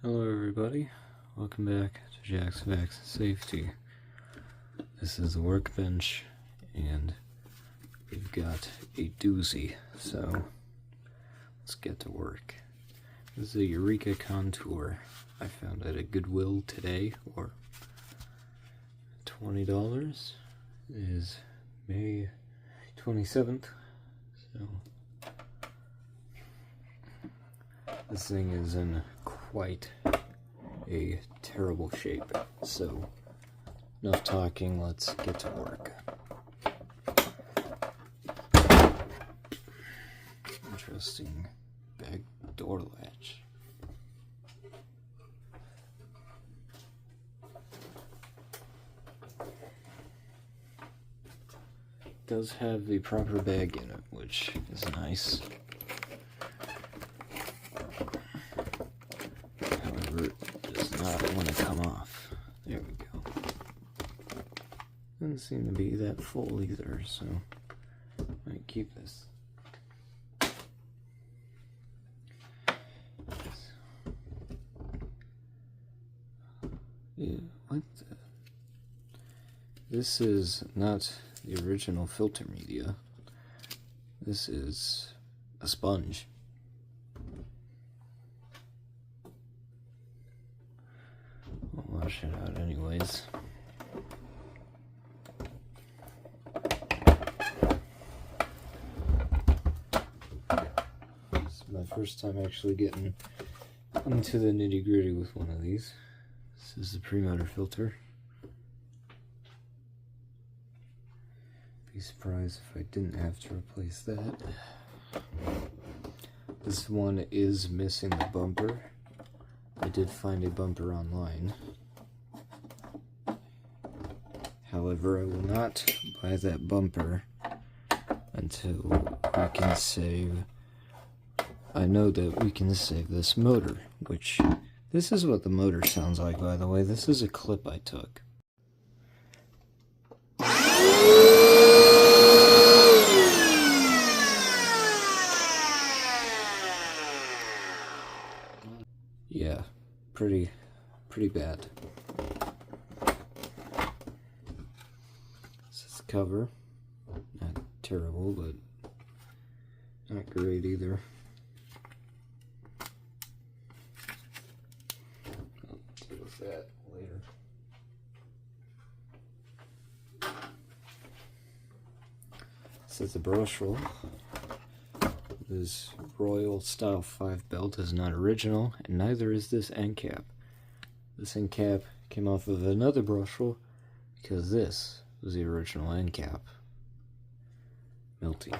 Hello everybody, welcome back to Jack's Vax Safety. This is the Workbench and we've got a doozy, so let's get to work. This is a Eureka contour I found at a Goodwill today, or $20. It is May 27th, so this thing is in quite a terrible shape. So, enough talking, let's get to work. Interesting back door latch. It does have the proper bag in it, which is nice. It does not want to come off. There we go. Doesn't seem to be that full either, so I might keep this. Yeah, what the? This is not the original filter media. This is a sponge. I'll wash it out anyways. This is my first time actually getting into the nitty-gritty with one of these. This is the pre-motor filter. Be surprised if I didn't have to replace that. This one is missing the bumper. I did find a bumper online. However, I will not buy that bumper until I can save. I know that we can save this motor, which this is what the motor sounds like, by the way. This is a clip I took. Yeah, pretty bad. This is the cover. Not terrible, but not great either. I'll deal with that later. This is the brush roll. This Royal Style 5 belt is not original, and neither is this end cap. This end cap came off of another brush roll because this was the original end cap. Melty.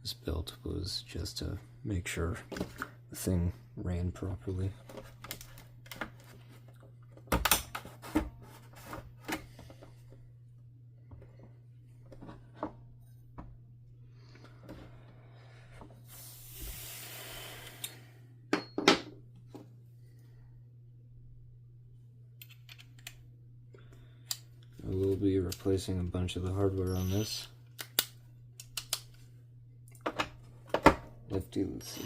This belt was just to make sure the thing ran properly. I will be replacing a bunch of the hardware on this. Lefty loosey.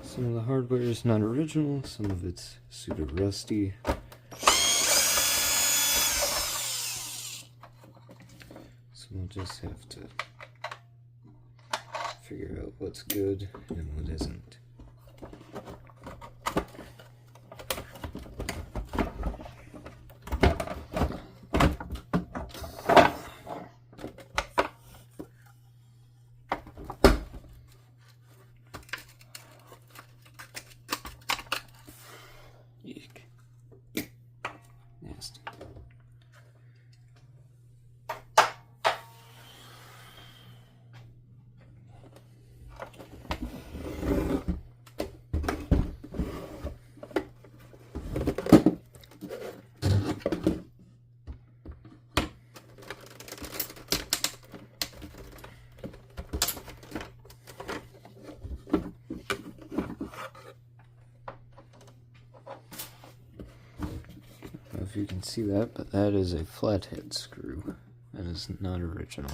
Some of the hardware is not original, some of it's super rusty. We'll just have to figure out what's good and what isn't. Eek. Nasty. you can see that, but that is a flathead screw. That is not original.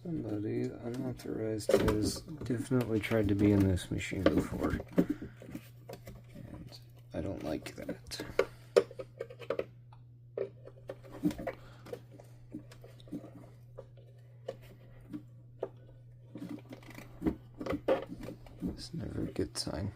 Somebody unauthorized has definitely tried to be in this machine before, and I don't like that. It's never a good sign.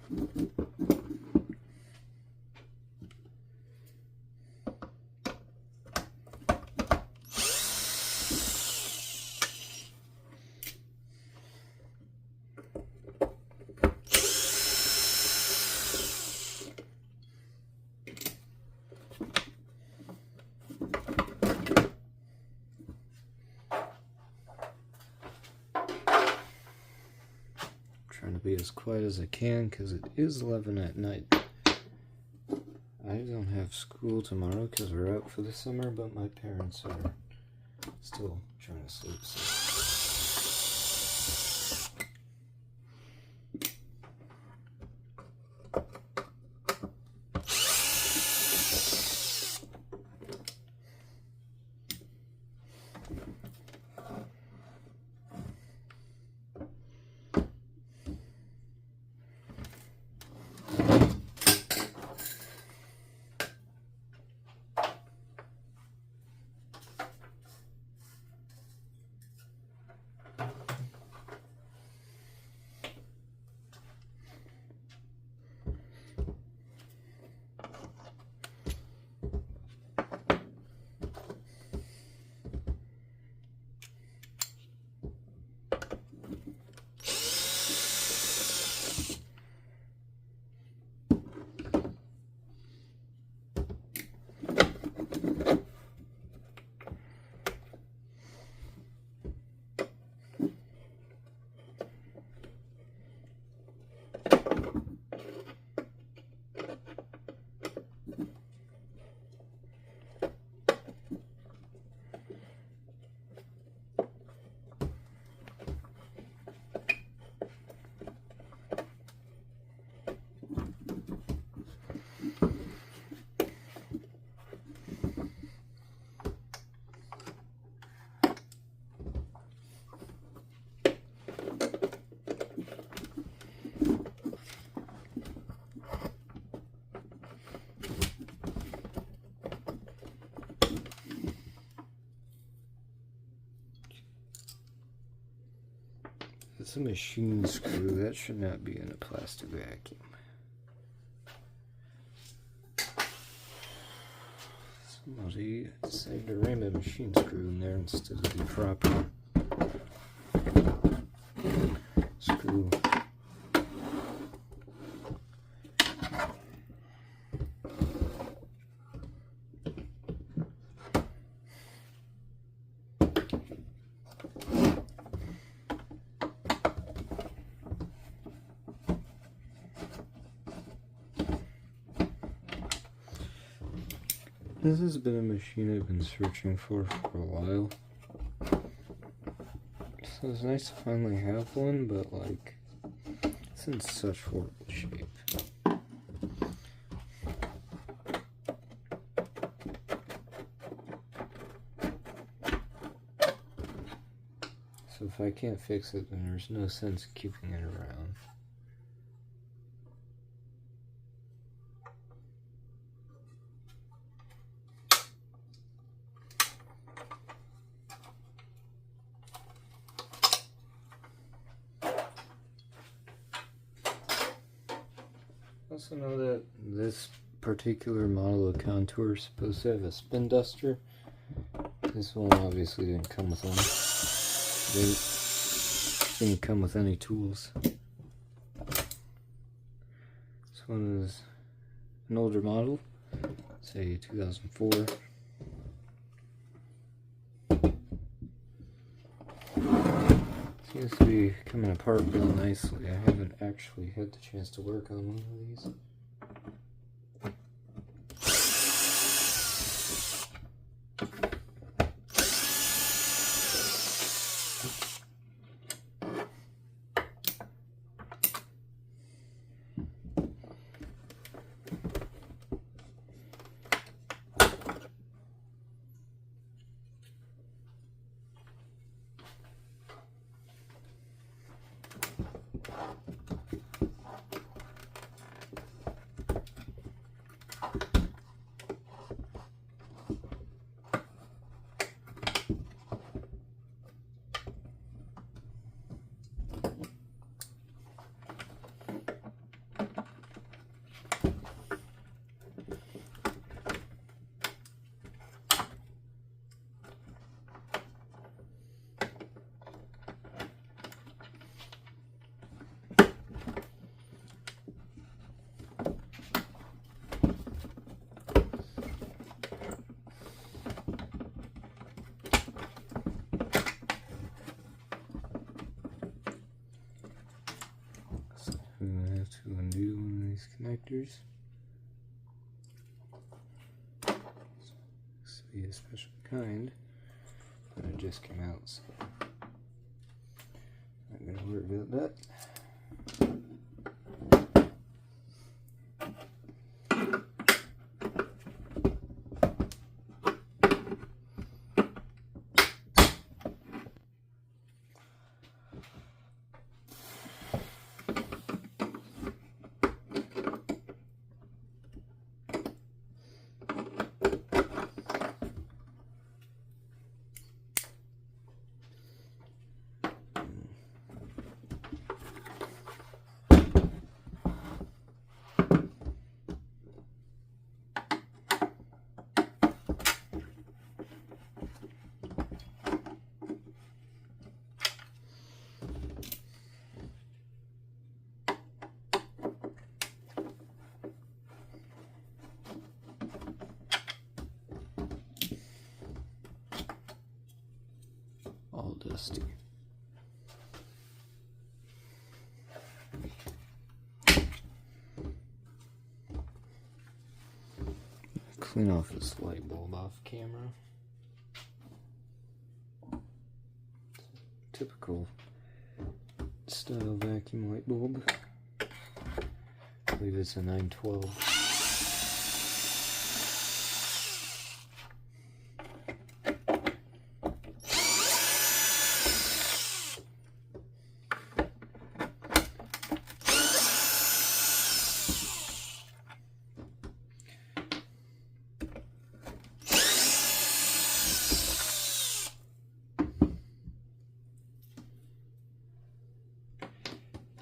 Trying to be as quiet as I can because it is 11 at night. I don't have school tomorrow because we're out for the summer, but my parents are still trying to sleep. So. It's a machine screw. That should not be in a plastic vacuum. Somebody saved a random machine screw in there instead of the proper screw. This has been a machine I've been searching for a while. So it's nice to finally have one, but like, it's in such horrible shape. So if I can't fix it, then there's no sense in keeping it around. Also know that this particular model of contour is supposed to have a spin duster. This one obviously didn't come with one. Didn't come with any tools. This one is an older model, say 2004. Seems to be coming apart really nicely. I haven't actually had the chance to work on one of these. We will have to undo one of these connectors. This will be a special kind, but it just came out, so I'm not going to worry about that. All dusty. Clean off this light bulb off camera. Typical style vacuum light bulb. I believe it's a 912.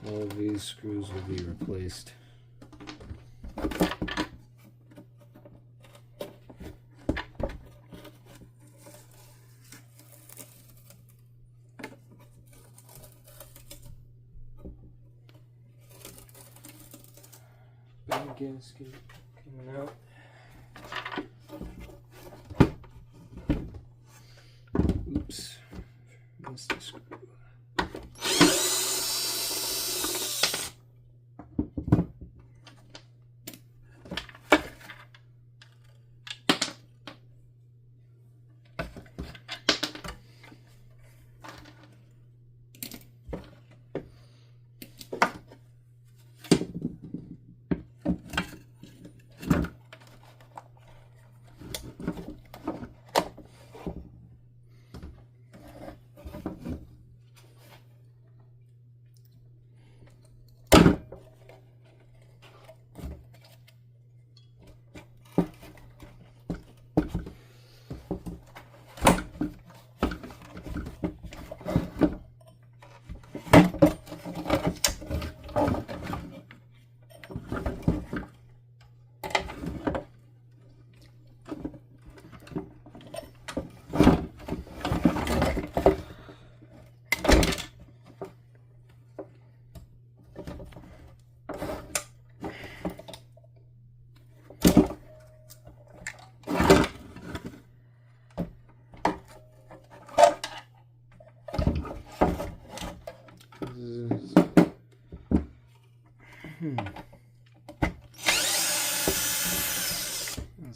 All of these screws will be replaced. Big gasket coming out. Oops, missed the screw.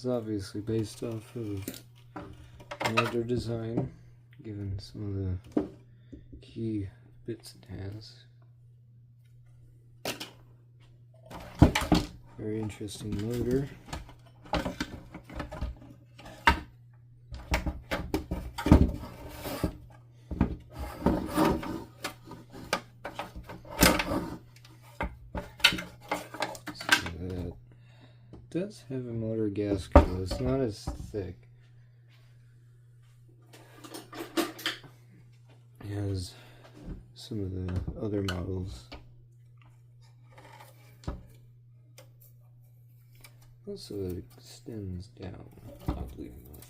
It's obviously based off of another design, given some of the key bits it has. Very interesting motor. It does have a motor gasket, though it's not as thick as some of the other models. Also, it extends down, oddly enough.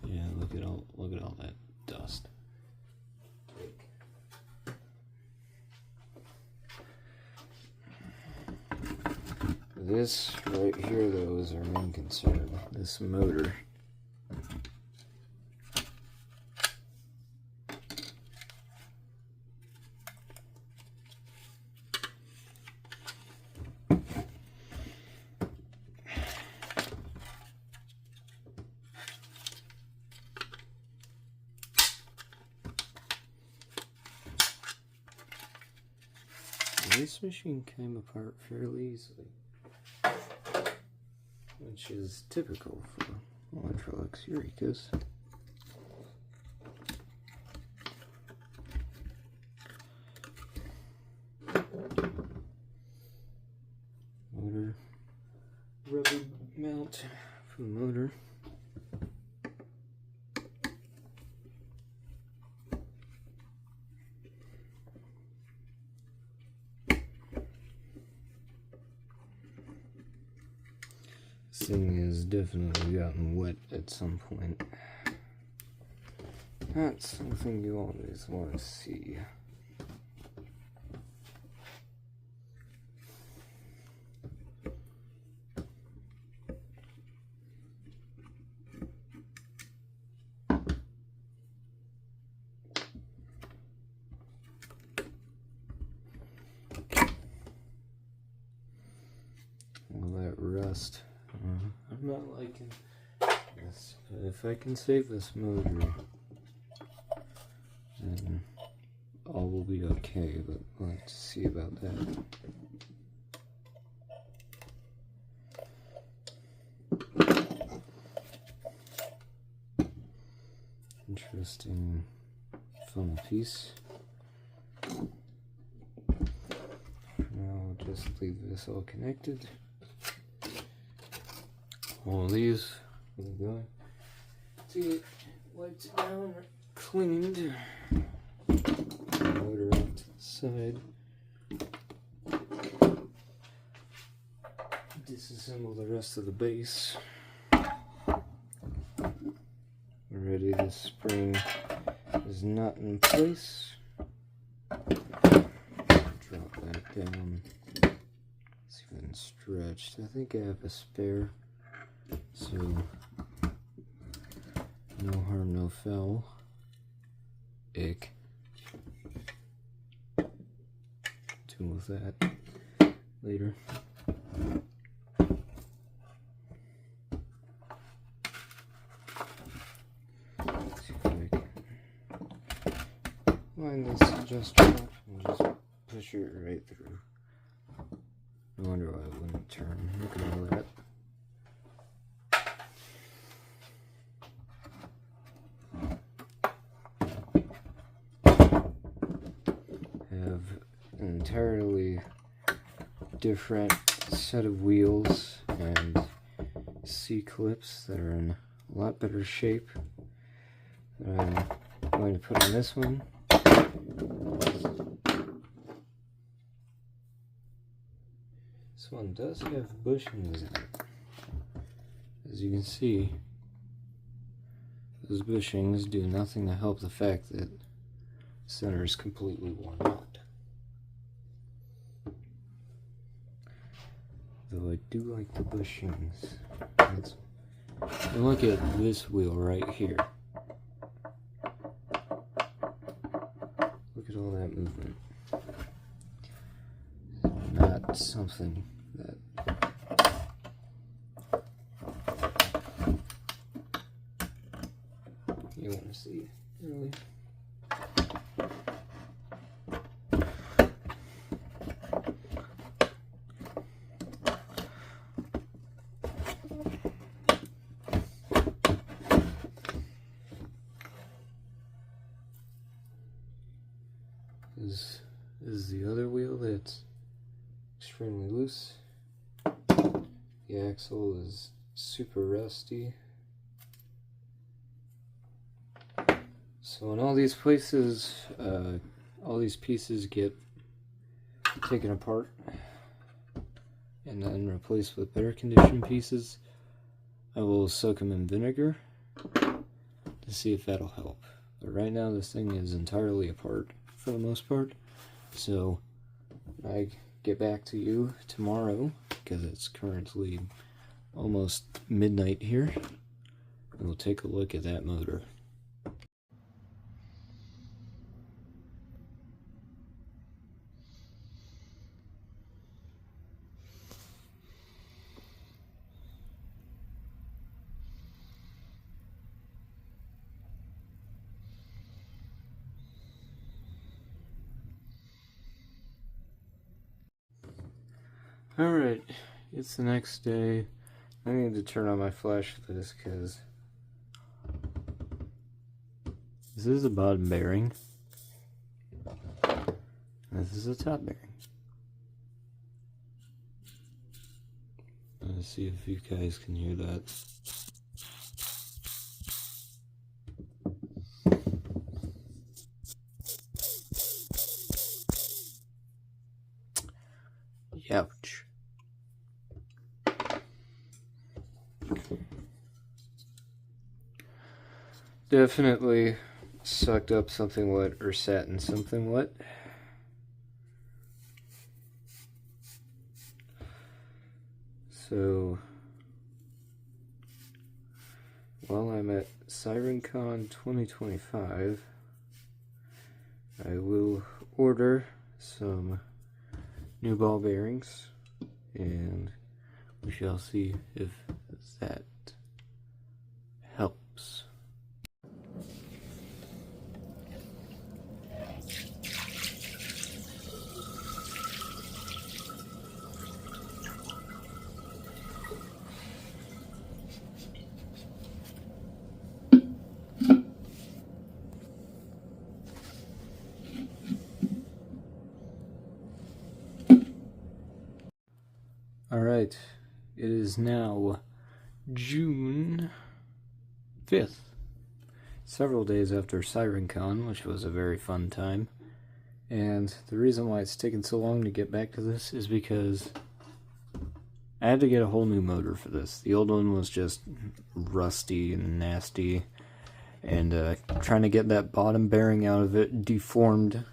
Yeah, look at all that dust. This right here, though, is our main concern. This motor. This machine came apart fairly easily, which is typical for Electrolux Eurekas. Motor rubber mount for the motor. This thing has definitely gotten wet at some point. That's something you always want to see. All that rust. I'm not liking this, but if I can save this motor, then all will be okay, but we'll have to see about that. Interesting funnel piece. Now I'll just leave this all connected. All of these we're going to get wiped down or cleaned. Motor off to the side. Disassemble the rest of the base. Already the spring is not in place. Drop that down. See if I can stretch. I think I have a spare. So, no harm, no foul. Ick. Deal with that later. See if I can line this adjuster up and just push it right through. No wonder why it wouldn't turn. Look at all that. Entirely different set of wheels and C-clips that are in a lot better shape that I'm going to put on this one. This one does have bushings in it. As you can see, those bushings do nothing to help the fact that the center is completely worn out. Though I do like the bushings. And look at this wheel right here. Look at all that movement. something that you want to see, really. This is the other wheel that's extremely loose. The axle is super rusty. So in all these places, all these pieces get taken apart and then replaced with better condition pieces. I will soak them in vinegar to see if that'll help. But right now this thing is entirely apart for the most part. So I get back to you tomorrow, because it's currently almost midnight here, and we'll take a look at that motor. Alright, it's the next day. I need to turn on my flash for this because this is a bottom bearing. This is a top bearing. Let's see if you guys can hear that. Ouch. Definitely sucked up something wet or sat in something wet. So while I'm at SirenCon 2025, I will order some new ball bearings, and we shall see if that helps. Alright, it is now June 5th, several days after SirenCon, which was a very fun time. And the reason why it's taken so long to get back to this is because I had to get a whole new motor for this. The old one was just rusty and nasty, and trying to get that bottom bearing out of it deformed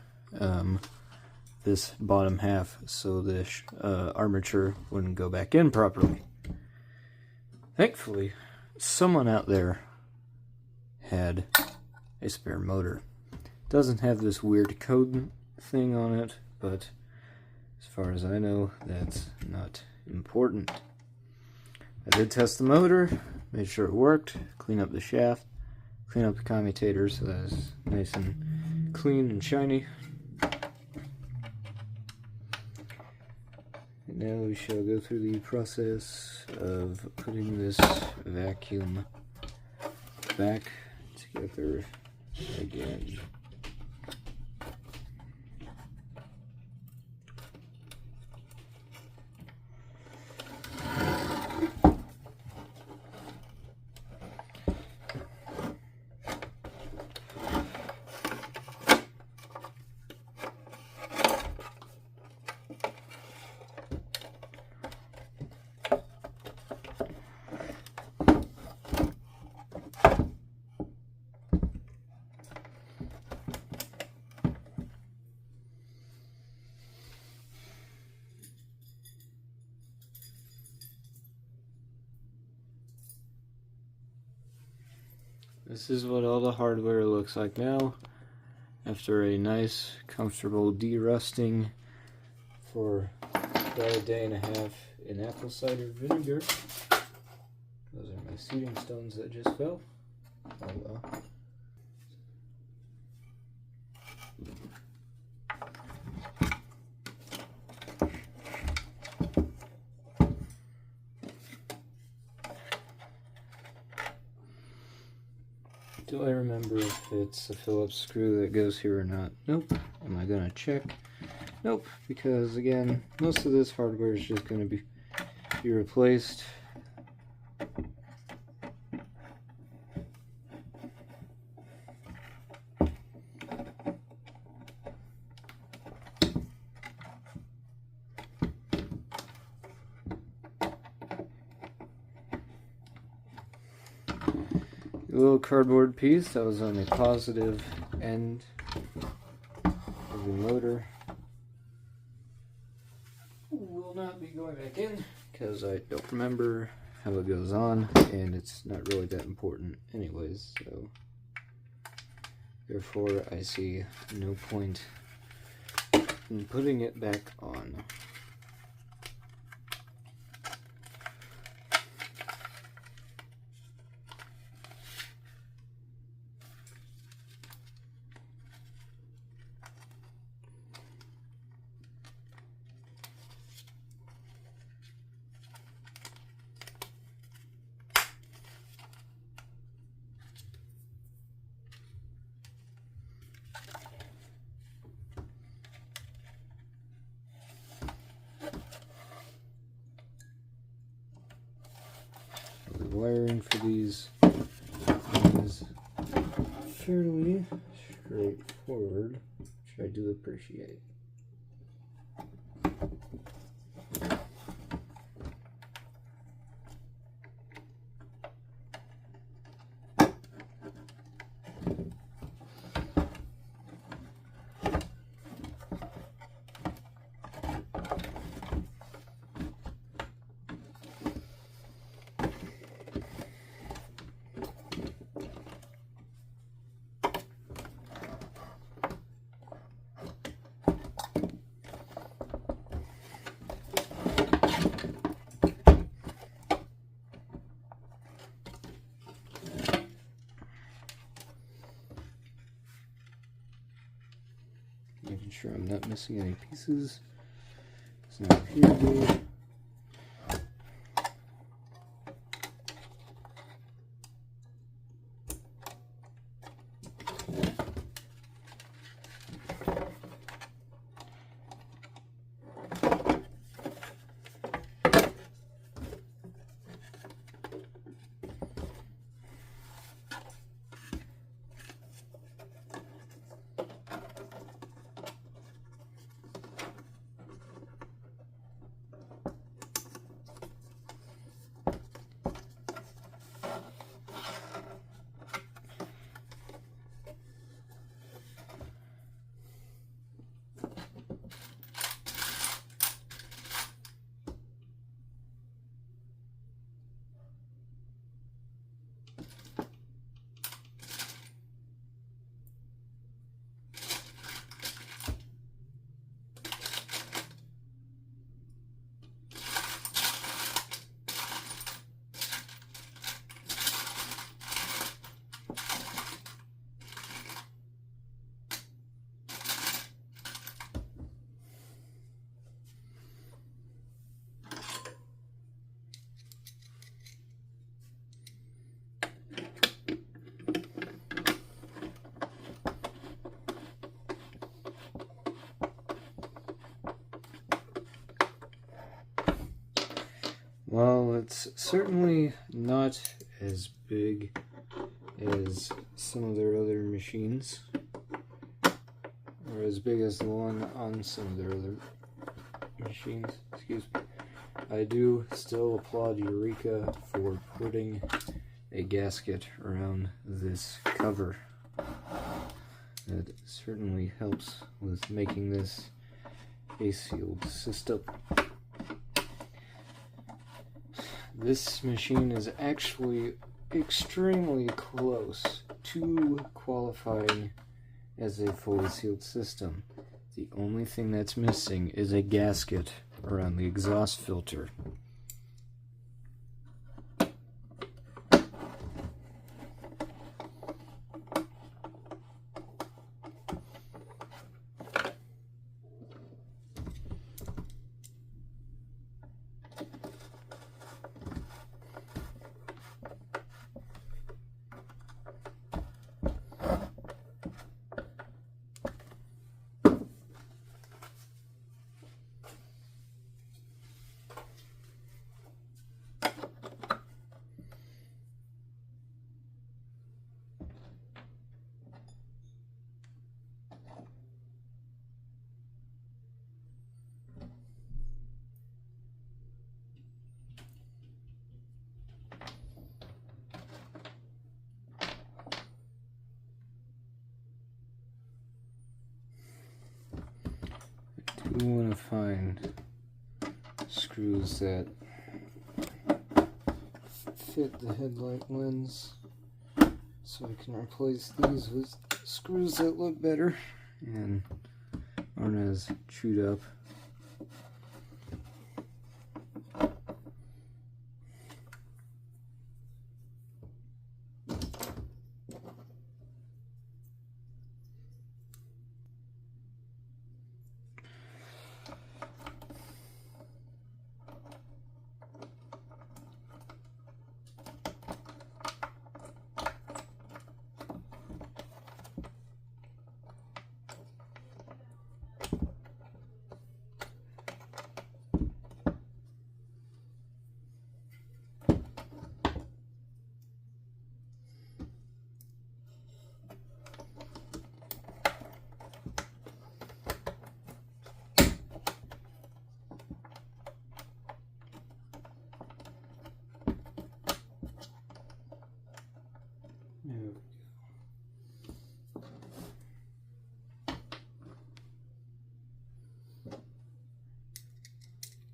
this bottom half so the armature wouldn't go back in properly. Thankfully, someone out there had a spare motor. It doesn't have this weird code thing on it, but as far as I know, that's not important. I did test the motor, made sure it worked, clean up the shaft, clean up the commutator so that it's nice and clean and shiny. Now we shall go through the process of putting this vacuum back together again. This is what all the hardware looks like now, after a nice, comfortable de-rusting for about a day and a half in apple cider vinegar. Those are my seeding stones that just fell. Oh well. Do I remember if it's a Phillips screw that goes here or not? Nope. Am I gonna check? Nope, because again, most of this hardware is just gonna be replaced. A little cardboard piece that was on the positive end of the motor will not be going back in because I don't remember how it goes on, and it's not really that important anyways, so therefore I see no point in putting it back on. The wiring for these is fairly straightforward, which I do appreciate. Making sure I'm not missing any pieces. So here we go. Well, it's certainly not as big as some of their other machines, or as big as the one on some of their other machines. Excuse me. I do still applaud Eureka for putting a gasket around this cover. That certainly helps with making this a sealed system. This machine is actually extremely close to qualifying as a fully sealed system. The only thing that's missing is a gasket around the exhaust filter. We want to find screws that fit the headlight lens, so I can replace these with screws that look better and aren't as chewed up.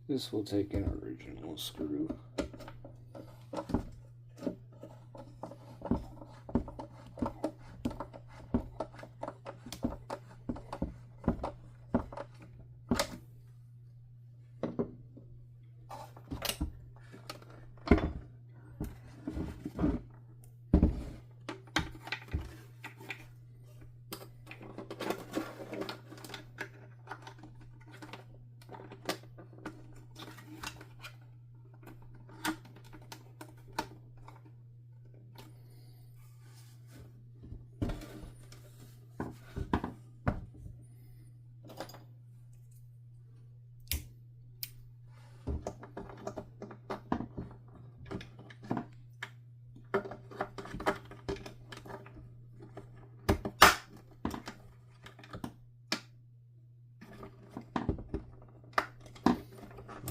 This will take an original screw.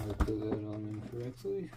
I put that on incorrectly.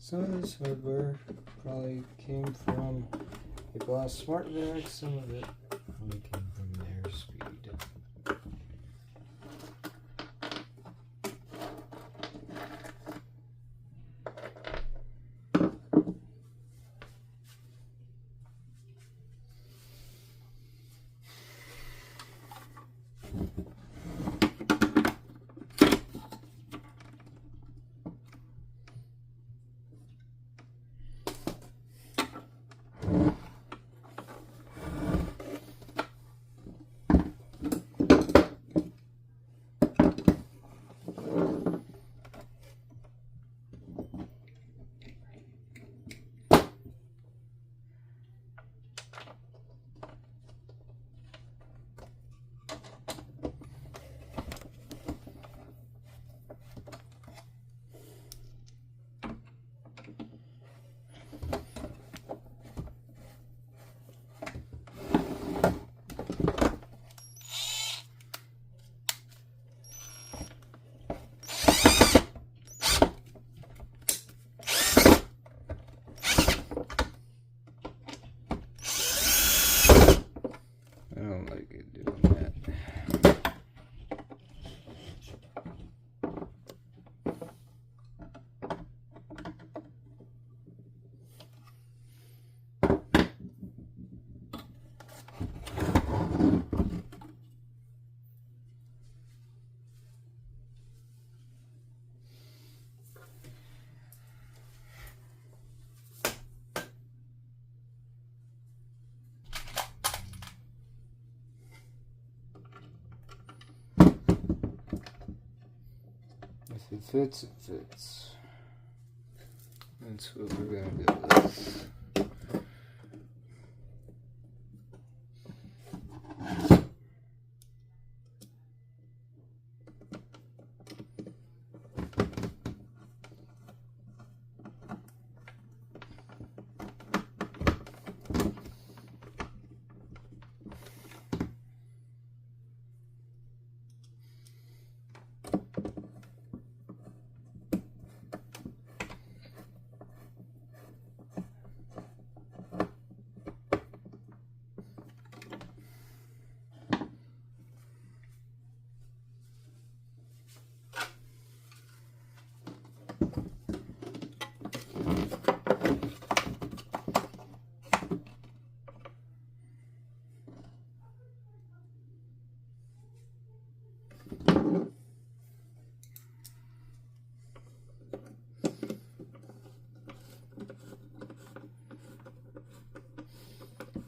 Some of this hardware probably came from a Boss Smart Vac, some of it probably came from Airspeed. I don't like it doing that. If it fits, it fits. That's what we're gonna do with.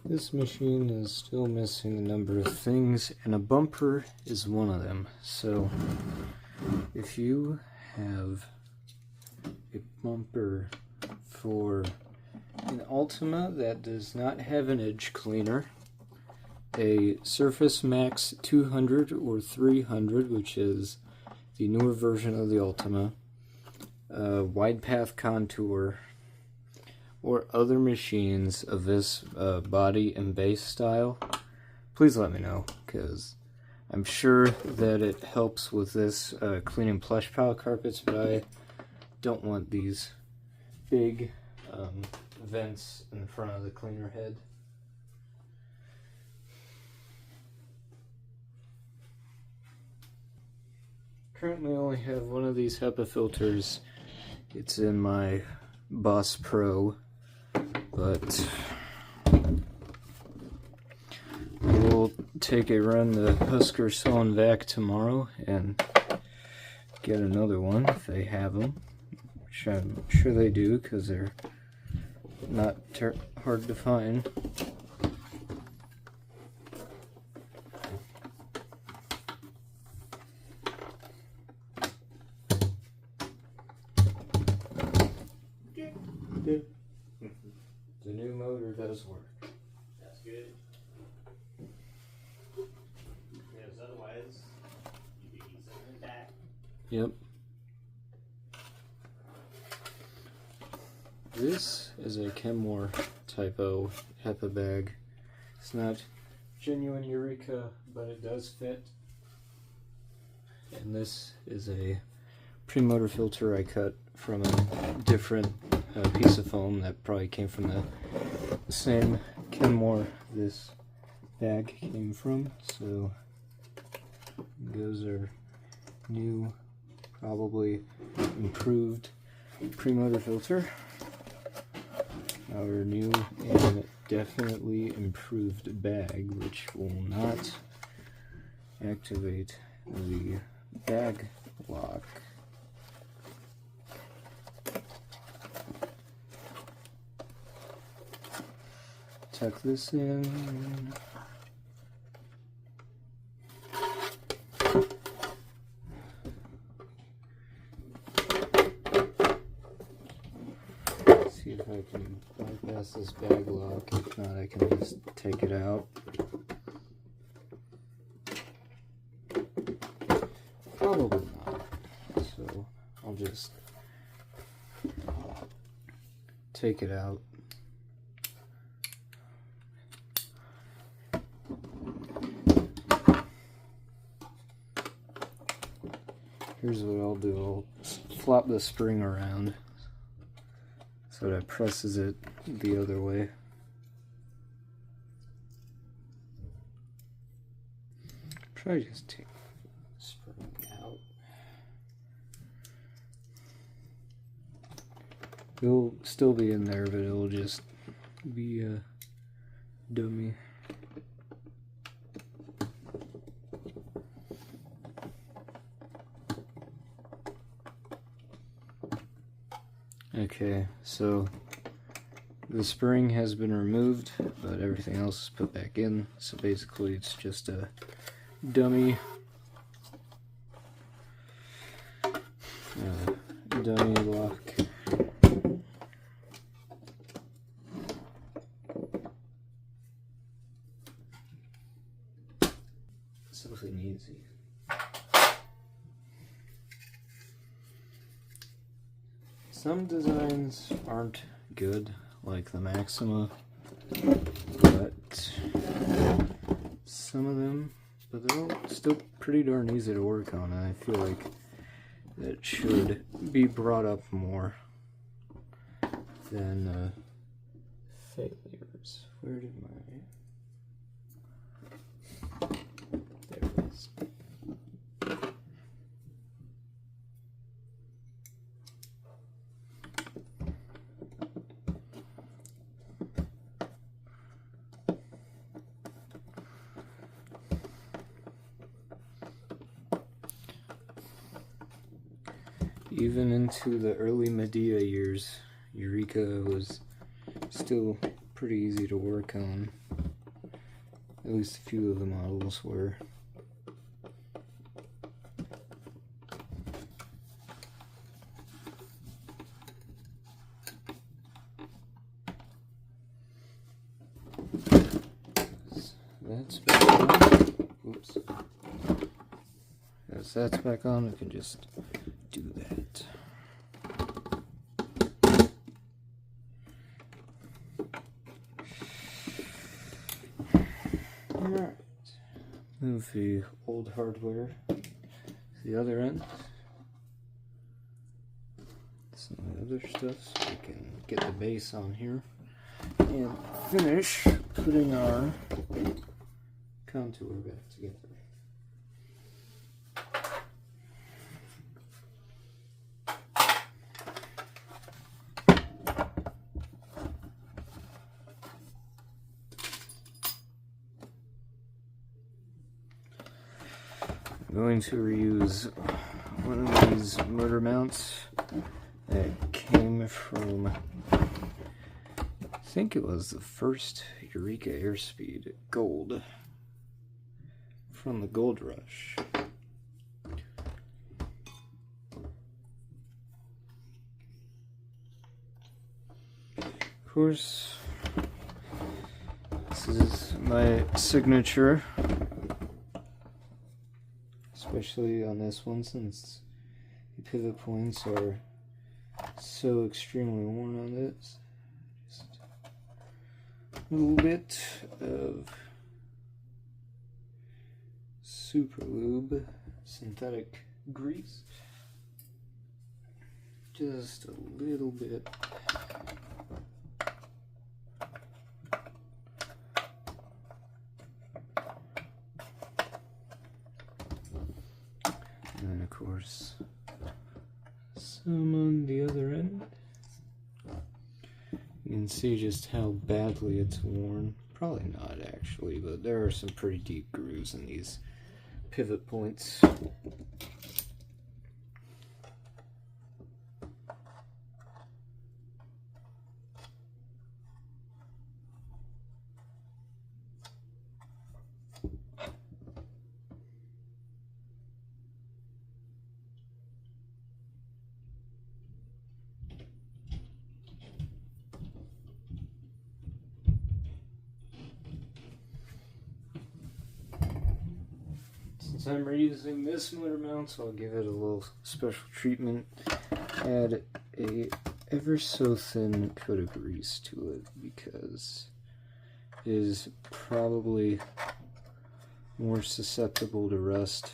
This machine is still missing a number of things, and a bumper is one of them. So, if you have a bumper for an Ultima that does not have an edge cleaner, a Surface Max 200 or 300, which is the newer version of the Ultima, a wide path contour, or other machines of this body and base style, please let me know, because I'm sure that it helps with this cleaning plush pile carpets, but I don't want these big vents in front of the cleaner head. Currently I only have one of these HEPA filters. It's in my Boss Pro, but we'll take a run the Husker Sawn Vac tomorrow and get another one if they have them, which I'm sure they do because they're not hard to find. The new motor does work. That's good. Because otherwise, you could use something back. Yep. This is a Kenmore typo HEPA bag. It's not genuine Eureka, but it does fit. And this is a pre-motor filter I cut from a different a piece of foam that probably came from the same Kenmore this bag came from. So those are new, probably improved pre-motor filter. Our new and definitely improved bag, which will not activate the bag lock. Tuck this in. See if I can bypass this bag lock. If not, I can just take it out. Probably not. So I'll just take it out. Here's what I'll do. I'll flop the spring around so that presses it the other way. Probably just take the spring out. It'll still be in there, but it'll just be a dummy. Okay, so the spring has been removed, but everything else is put back in. So basically it's just a dummy lock. Something easy. Some designs aren't good, like the Maxima, but some of them, but they're all still pretty darn easy to work on, and I feel like that should be brought up more than failures. Where did my... There it is. Even into the early Medea years, Eureka was still pretty easy to work on. At least a few of the models were. That's back on. Oops. As that's back on, we can just do that. Alright. Move the old hardware to the other end. Some of the other stuff so we can get the base on here. And finish putting our contour back together. I'm going to reuse one of these motor mounts that came from, I think it was the first Eureka Airspeed Gold from the Gold Rush. Of course, this is my signature. Especially on this one, since the pivot points are so extremely worn on this. Just a little bit of Super Lube synthetic grease. just a little bit. And then of course some on the other end. You can see just how badly it's worn. Probably not actually, but there are some pretty deep grooves in these pivot points. Since I'm reusing this motor mount, so I'll give it a little special treatment. Add a ever so thin coat of grease to it because it is probably more susceptible to rust.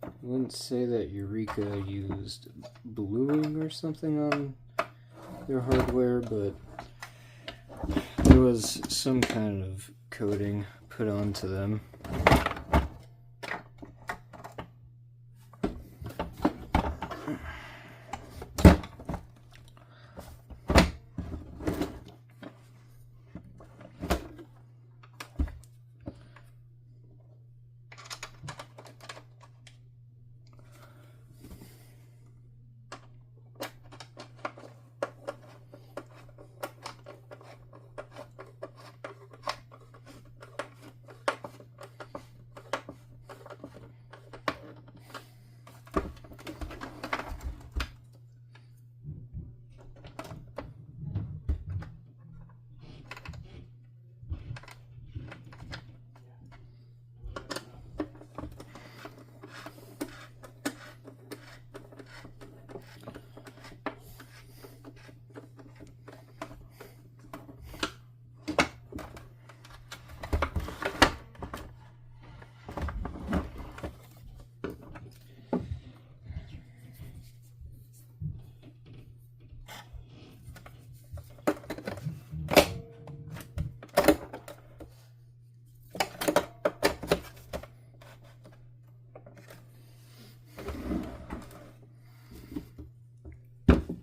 I wouldn't say that Eureka used bluing or something on their hardware, but there was some kind of coating put onto them.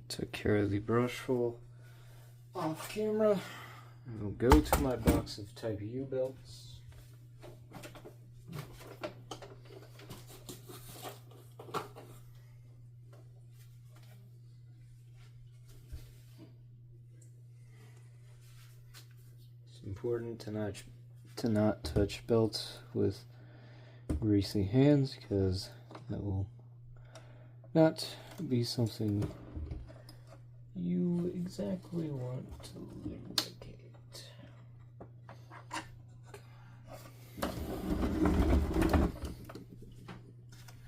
Took care of the brush hole off camera. We'll go to my box of Type U belts. It's important to not touch belts with greasy hands because that will not be something you exactly want to lubricate.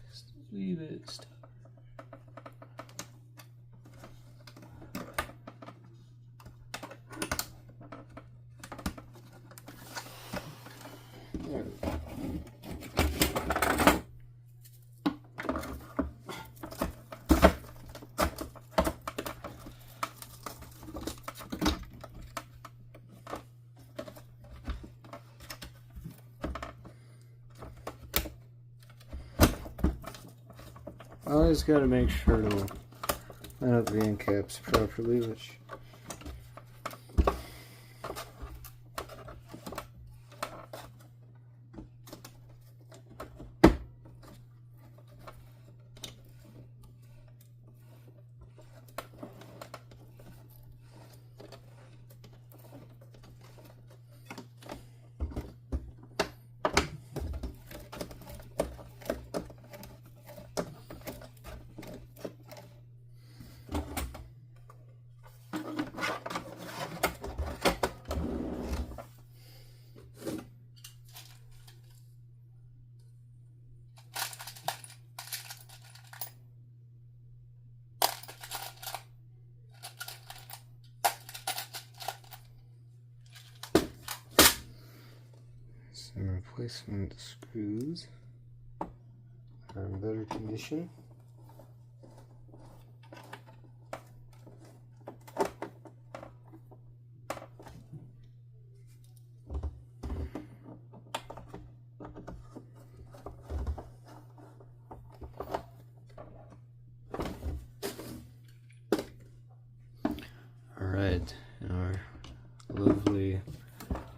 Just leave it stubborn. There we go. I always got to make sure to line up the end caps properly, which Some replacement screws are in better condition. Alright, and our lovely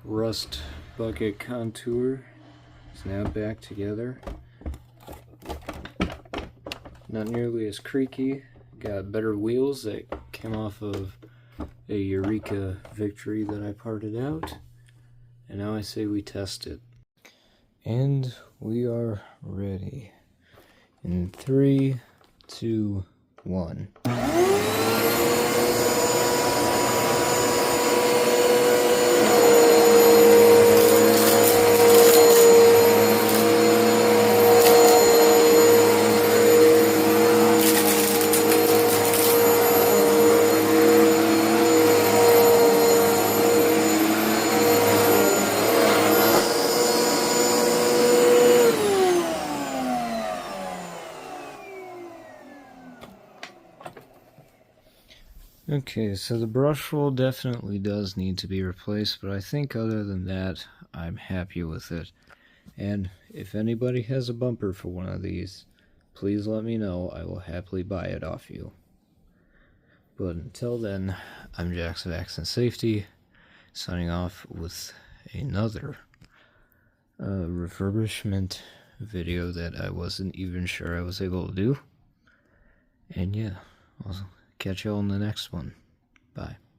rust bucket contour is now back together. Not nearly as creaky. Got better wheels that came off of a Eureka victory that I parted out. And now I say we test it. And we are ready. In 3, 2, 1. Okay, so the brush roll definitely does need to be replaced, but I think other than that, I'm happy with it. And if anybody has a bumper for one of these, please let me know. I will happily buy it off you. But until then, I'm Jax of Accident Safety, signing off with another refurbishment video that I wasn't even sure I was able to do. And yeah, I'll catch y'all in the next one. Bye.